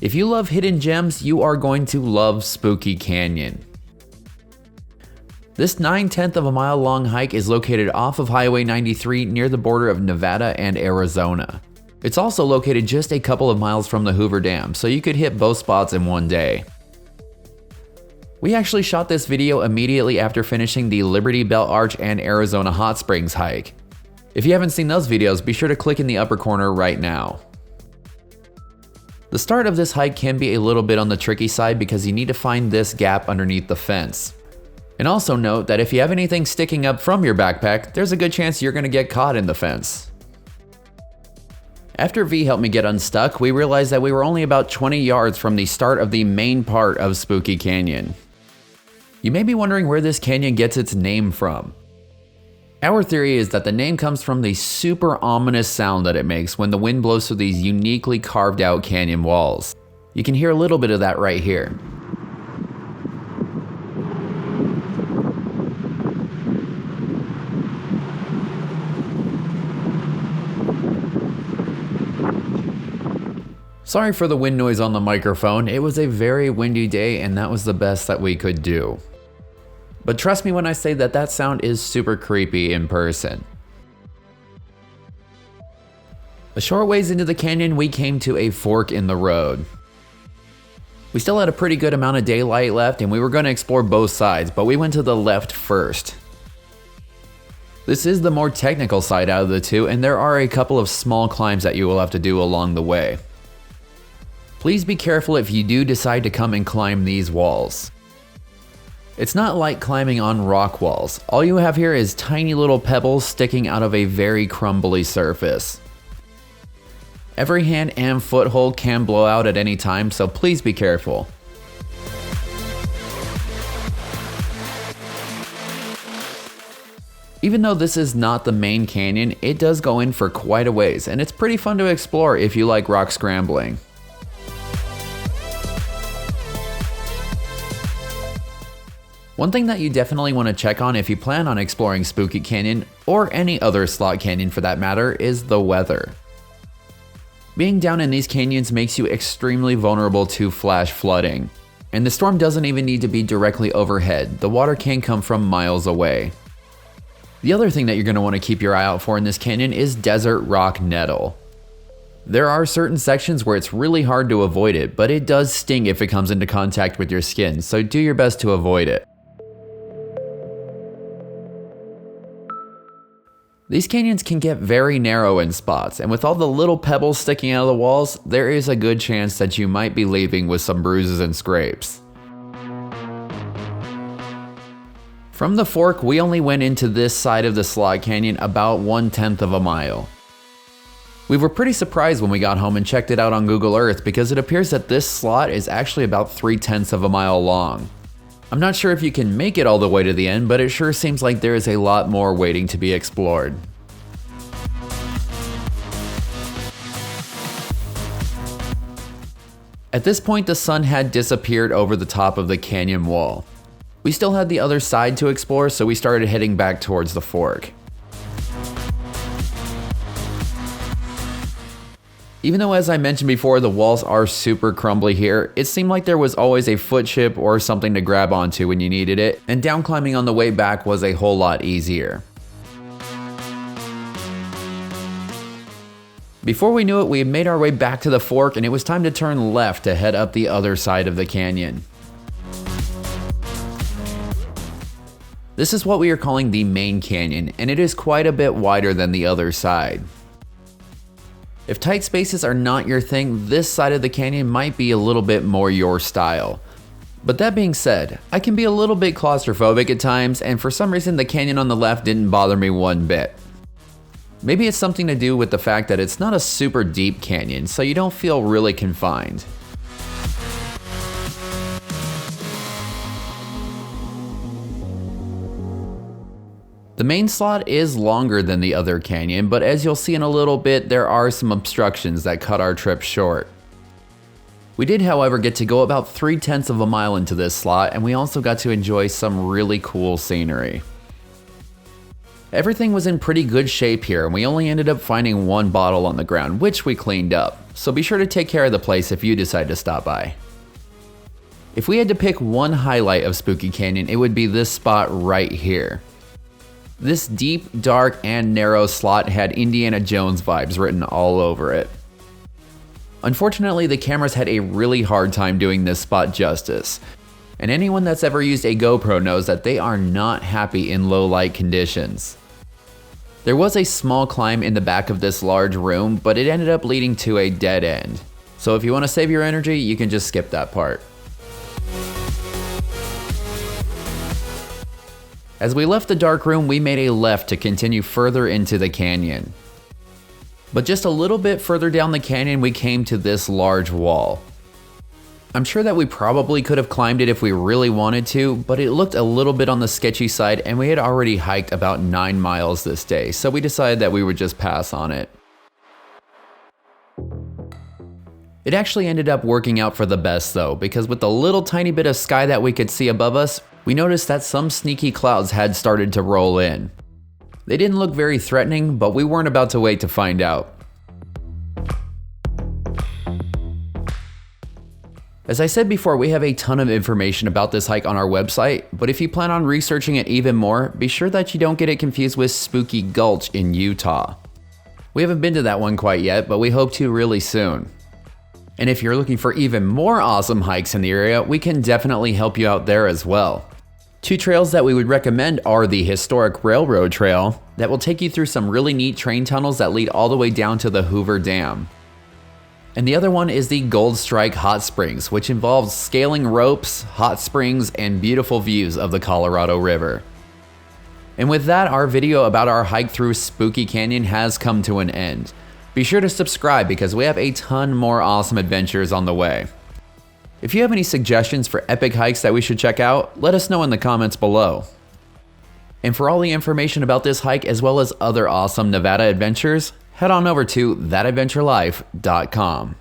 If you love hidden gems, you are going to love Spooky Canyon. This 9/10 of a mile long hike is located off of Highway 93 near the border of Nevada and Arizona. It's also located just a couple of miles from the Hoover Dam, so you could hit both spots in one day. We actually shot this video immediately after finishing the Liberty Bell Arch and Arizona Hot Springs hike. If you haven't seen those videos, be sure to click in the upper corner right now. The start of this hike can be a little bit on the tricky side because you need to find this gap underneath the fence. And also note that if you have anything sticking up from your backpack, there's a good chance you're going to get caught in the fence. After V helped me get unstuck, we realized that we were only about 20 yards from the start of the main part of Spooky Canyon. You may be wondering where this canyon gets its name from. Our theory is that the name comes from the super ominous sound that it makes when the wind blows through these uniquely carved out canyon walls. You can hear a little bit of that right here. Sorry for the wind noise on the microphone. It was a very windy day and that was the best that we could do. But trust me when I say that that sound is super creepy in person. A short ways into the canyon, we came to a fork in the road. We still had a pretty good amount of daylight left and we were going to explore both sides, but we went to the left first. This is the more technical side out of the two, and there are a couple of small climbs that you will have to do along the way. Please be careful if you do decide to come and climb these walls. It's not like climbing on rock walls. All you have here is tiny little pebbles sticking out of a very crumbly surface. Every hand and foothold can blow out at any time, so please be careful. Even though this is not the main canyon, it does go in for quite a ways, and it's pretty fun to explore if you like rock scrambling. One thing that you definitely want to check on if you plan on exploring Spooky Canyon, or any other slot canyon for that matter, is the weather. Being down in these canyons makes you extremely vulnerable to flash flooding. And the storm doesn't even need to be directly overhead, the water can come from miles away. The other thing that you're going to want to keep your eye out for in this canyon is desert rock nettle. There are certain sections where it's really hard to avoid it, but it does sting if it comes into contact with your skin, so do your best to avoid it. These canyons can get very narrow in spots, and with all the little pebbles sticking out of the walls, there is a good chance that you might be leaving with some bruises and scrapes. From the fork, we only went into this side of the slot canyon about 1/10 of a mile. We were pretty surprised when we got home and checked it out on Google Earth because it appears that this slot is actually about 3/10 of a mile long. I'm not sure if you can make it all the way to the end, but it sure seems like there is a lot more waiting to be explored. At this point, the sun had disappeared over the top of the canyon wall. We still had the other side to explore, so we started heading back towards the fork. Even though, as I mentioned before, the walls are super crumbly here, it seemed like there was always a foot chip or something to grab onto when you needed it, and down climbing on the way back was a whole lot easier. Before we knew it, we had made our way back to the fork, and it was time to turn left to head up the other side of the canyon. This is what we are calling the main canyon, and it is quite a bit wider than the other side. If tight spaces are not your thing, this side of the canyon might be a little bit more your style. But that being said, I can be a little bit claustrophobic at times, and for some reason the canyon on the left didn't bother me one bit. Maybe it's something to do with the fact that it's not a super deep canyon, so you don't feel really confined. The main slot is longer than the other canyon, but as you'll see in a little bit, there are some obstructions that cut our trip short. We did, however, get to go about 3/10 of a mile into this slot, and we also got to enjoy some really cool scenery. Everything was in pretty good shape here, and we only ended up finding one bottle on the ground, which we cleaned up, so be sure to take care of the place if you decide to stop by. If we had to pick one highlight of Spooky Canyon, it would be this spot right here. This deep, dark, and narrow slot had Indiana Jones vibes written all over it. Unfortunately, the cameras had a really hard time doing this spot justice, and anyone that's ever used a GoPro knows that they are not happy in low light conditions. There was a small climb in the back of this large room, but it ended up leading to a dead end. So if you want to save your energy, you can just skip that part. As we left the dark room, we made a left to continue further into the canyon. But just a little bit further down the canyon, we came to this large wall. I'm sure that we probably could have climbed it if we really wanted to, but it looked a little bit on the sketchy side, and we had already hiked about 9 miles this day, so we decided that we would just pass on it. It actually ended up working out for the best though, because with the little tiny bit of sky that we could see above us, we noticed that some sneaky clouds had started to roll in. They didn't look very threatening, but we weren't about to wait to find out. As I said before, we have a ton of information about this hike on our website, but if you plan on researching it even more, be sure that you don't get it confused with Spooky Gulch in Utah. We haven't been to that one quite yet, but we hope to really soon. And if you're looking for even more awesome hikes in the area, we can definitely help you out there as well. 2 trails that we would recommend are the Historic Railroad Trail that will take you through some really neat train tunnels that lead all the way down to the Hoover Dam. And the other one is the Gold Strike Hot Springs, which involves scaling ropes, hot springs, and beautiful views of the Colorado River. And with that, our video about our hike through Spooky Canyon has come to an end. Be sure to subscribe because we have a ton more awesome adventures on the way. If you have any suggestions for epic hikes that we should check out, let us know in the comments below. And for all the information about this hike as well as other awesome Nevada adventures, head on over to thatadventurelife.com.